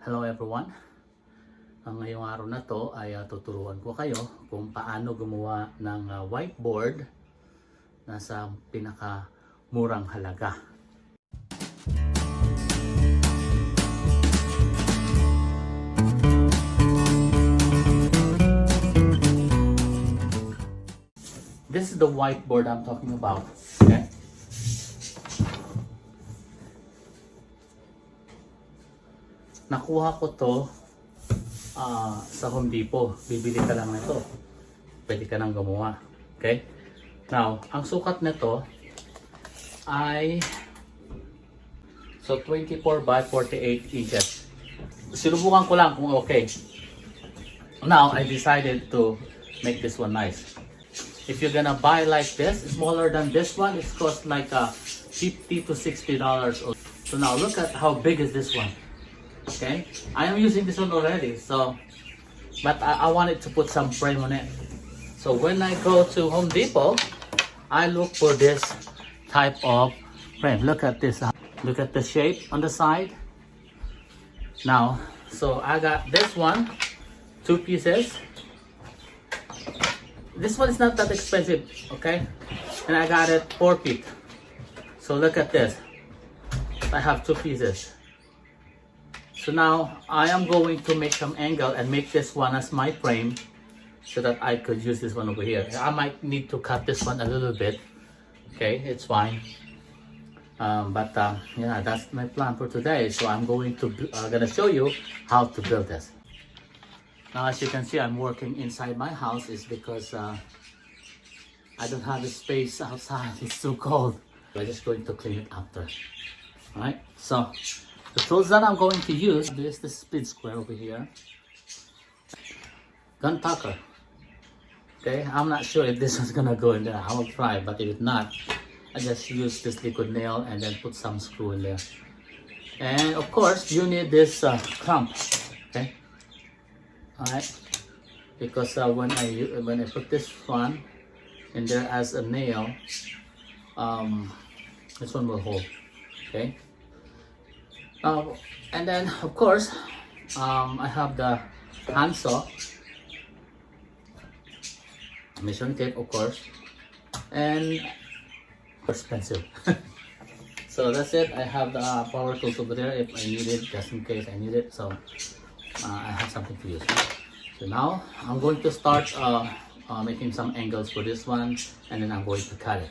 Hello everyone! Ngayong araw na to ay tuturuan ko kayo kung paano gumawa ng whiteboard na sa pinakamurang halaga. This is the whiteboard I'm talking about. Okay? Nakuha ko to sa Home Depot. Bibili ka lang nito. Pwede ka nang gumawa. Okay? Now, ang sukat nito ay 24 by 48 inches. Sinubukan ko lang kung okay. Now, I decided to make this one nice. If you're gonna buy like this, smaller than this one, it's cost like $50 to $60. So now, look at how big is this one. Okay, I am using this one already, so but I wanted to put some frame on it. So when I go to Home Depot, I look for this type of frame. Look at this. Look at the shape on the side. Now, so I got this one, 2 pieces. This one is not that expensive, okay? And I got it 4 feet. So look at this. I have 2 pieces. So now I am going to make some angle and make this one as my frame so that I could use this one over here. I might need to cut this one a little bit. Okay, it's fine. Yeah, that's my plan for today. So I'm gonna show you how to build this. Now, as you can see, I'm working inside my house is because I don't have a space outside. It's too cold. I'm just going to clean it after. All right, so the tools that I'm going to use is the split square over here. Gun tucker. Okay, I'm not sure if this is gonna go in there. I will try, but if not, I just use this liquid nail and then put some screw in there. And of course, you need this clamp. Okay. All right. Because when I put this one in there as a nail, this one will hold. Okay. And then of course I have the handsaw, measuring tape of course, and expensive. So that's it. I have the power tools over there if I need it, just in case I need it. So I have something to use. So now I'm going to start making some angles for this one, and then I'm going to cut it.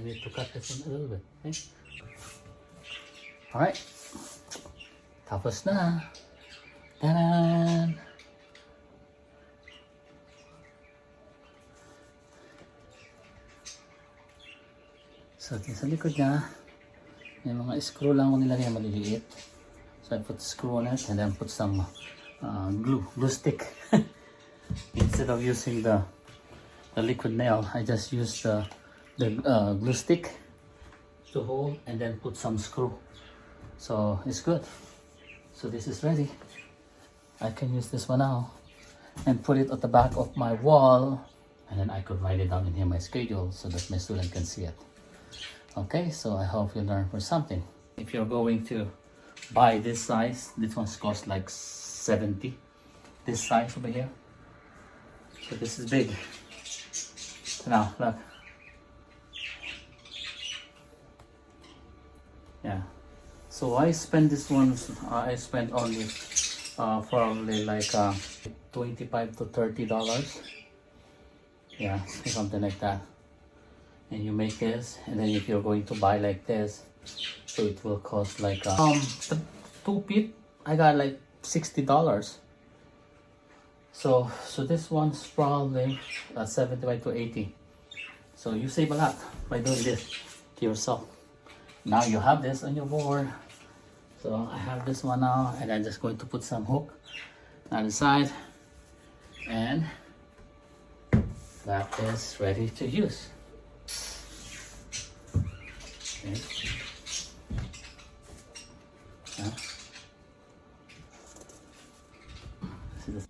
I need to cut this one a little bit. Okay? Alright. Tapos na. Ta-da! So, sa likod niya, may mga screw lang ko nilagay na maliliit. So, I put the screw on it and then put some glue stick. Instead of using the liquid nail, I just use the glue stick to hold and then put some screw. So, it's good. So, this is ready. I can use this one now and put it at the back of my wall, and then I could write it down in here my schedule so that my student can see it. Okay, so I hope you learn for something. If you're going to buy this size, this one's cost like 70. This size over here. So this is big. Now look. Yeah. So I spent this one. I spent only probably like $25 to $30. Yeah, something like that. And you make this, and then if you're going to buy like this, so it will cost like 2 feet. I got like $60. So this one's probably 75 to 80. So you save a lot by doing this to yourself. Now you have this on your board. So I have this one now, and I'm just going to put some hook on the side, and that is ready to use. Okay. See this?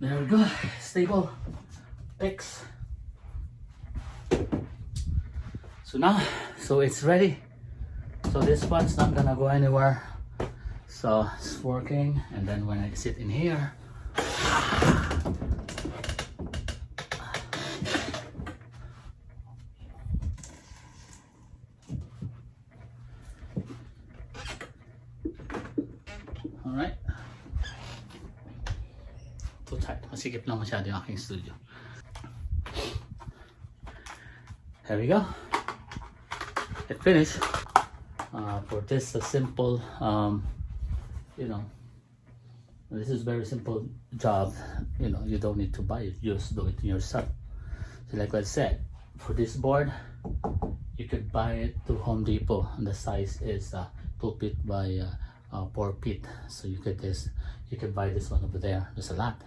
There we go, stable, fix. So now, so it's ready. So this one's not gonna go anywhere. So it's working, and then when I sit in here, alright. Too tight. Masikip lang masyado yung aking studio. There we go. It finished. For this a simple, you know, this is very simple job. You know, you don't need to buy it. You just do it yourself. So like I said, for this board, you could buy it to Home Depot, and the size is 2 feet by 4 feet. So you could buy this one over there. There's a lot.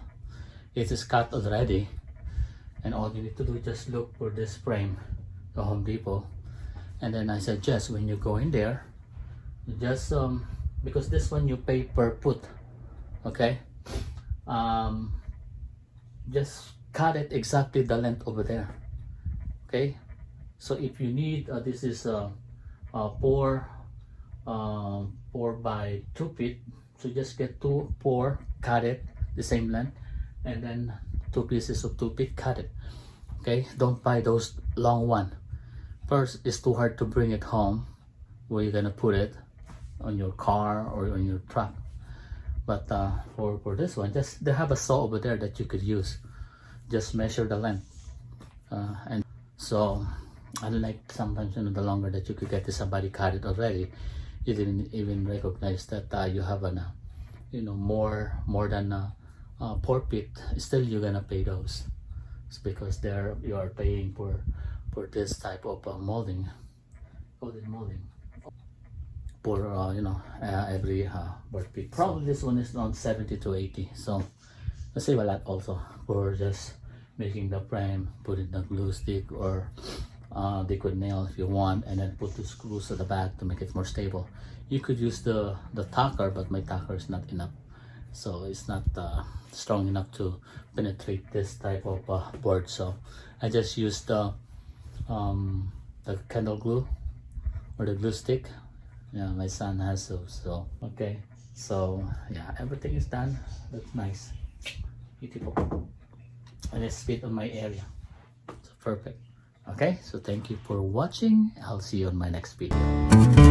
It is cut already, and all you need to do is just look for this frame, the Home Depot. And then I suggest when you go in there, just because this one you pay per foot, okay, just cut it exactly the length over there, okay. So if you need this is 4 by 2 feet, so just get 4, cut it the same length, and then 2 pieces of 2 feet, cut it, okay. Don't buy those long one. First, it's too hard to bring it home. Where you're gonna put it on your car or on your truck. But for this one, just they have a saw over there that you could use. Just measure the length, and so unlike sometimes, you know, the longer that you could get, is somebody cut it already. You didn't even recognize that you have an you know, more than 4 feet. Still, you're gonna pay those. It's because you are paying for this type of molding, for you know, every board feet. Probably this one is around 70 to 80. So let's save a lot also for just making the frame, putting the glue stick, or they could nail if you want, and then put the screws at the back to make it more stable. You could use the tacker, but my tacker is not enough, so it's not strong enough to penetrate this type of board. So I just used the candle glue or the glue stick. Yeah, my son has those. So okay, so yeah, everything is done. That's nice, beautiful, and it's fit on my area, so perfect. Okay, so thank you for watching. I'll see you on my next video.